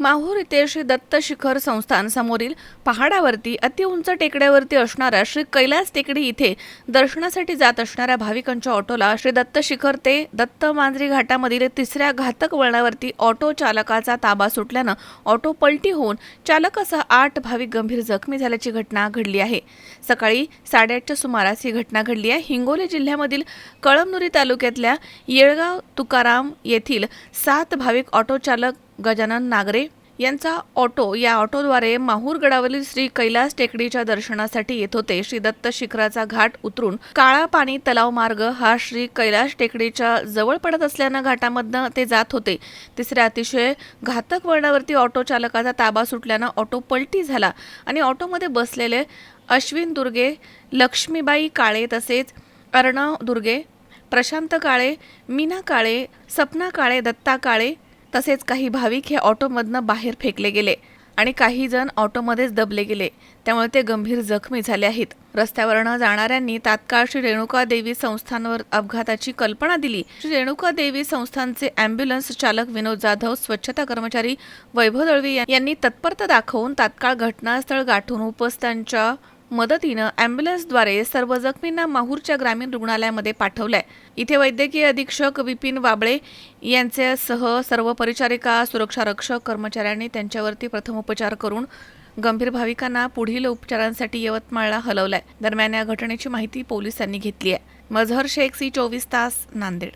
माहूर येथे श्री दत्त शिखर संस्थान समोरील पहाडावरती अतिउंच टेकड्यावरती असणाऱ्या श्री कैलास टेकडी इथे दर्शनासाठी जात असणाऱ्या भाविकांच्या ऑटोला श्री दत्त शिखर ते दत्त मांजरी घाटामधील तिसऱ्या घातक वळणावरती ऑटो चालकाचा ताबा सुटल्यानं ऑटो पलटी होऊन चालकासह 8 भाविक गंभीर जखमी झाल्याची घटना घडली आहे। सकाळी 8:30च्या सुमारास ही घटना घडली आहे। हिंगोली जिल्ह्यामधील कळमनुरी तालुक्यातल्या येळगाव तुकाराम येथील 7 भाविक ऑटो चालक गजानन नागरे यांचा ऑटो या ऑटोद्वारे माहूर गडावरील श्री कैलास टेकडीच्या दर्शनासाठी येत होते। श्री दत्त शिखराचा घाट उतरून काळा पाणी तलाव मार्ग हा श्री कैलास टेकडीच्या जवळ पडत असल्यानं घाटामधनं ते जात होते। तिसऱ्या अतिशय घातक वळणावरती ऑटो चालकाचा ताबा सुटल्यानं ऑटो पलटी झाला आणि ऑटोमध्ये बसलेले अश्विन दुर्गे, लक्ष्मीबाई काळे तसेच अर्णव दुर्गे, प्रशांत काळे, मीना काळे, सपना काळे, दत्ता काळे तसेच काही भाविक हे ऑटोमधनं बाहेर फेकले गेले आणि काही जण ऑटोमध्येच दबले गेले, त्यामुळे ते गंभीर जखमी झाले आहेत। रस्त्यावरनं जाणाऱ्यांनी तात्काळ श्री रेणुका देवी संस्थानवर अपघाताची कल्पना दिली। श्री रेणुका देवी संस्थानचे अँब्युलन्स चालक विनोद जाधव, स्वच्छता कर्मचारी वैभव दळवी यांनी तत्परता दाखवून तात्काळ घटनास्थळ गाठून उपस्थितांच्या मदतीनं अँब्युलन्सद्वारे सर्व जखमींना माहूरच्या ग्रामीण रुग्णालयामध्ये पाठवलंय। इथे वैद्यकीय अधीक्षक विपिन वाबळे यांच्यासह सर्व परिचारिका, सुरक्षा रक्षक कर्मचाऱ्यांनी त्यांच्यावरती प्रथमोपचार करून गंभीर भाविकांना पुढील उपचारांसाठी यवतमाळला हलवलंय। दरम्यान या घटनेची माहिती पोलिसांनी घेतली आहे। मजहर शेख, सी 24 तास, नांदेड।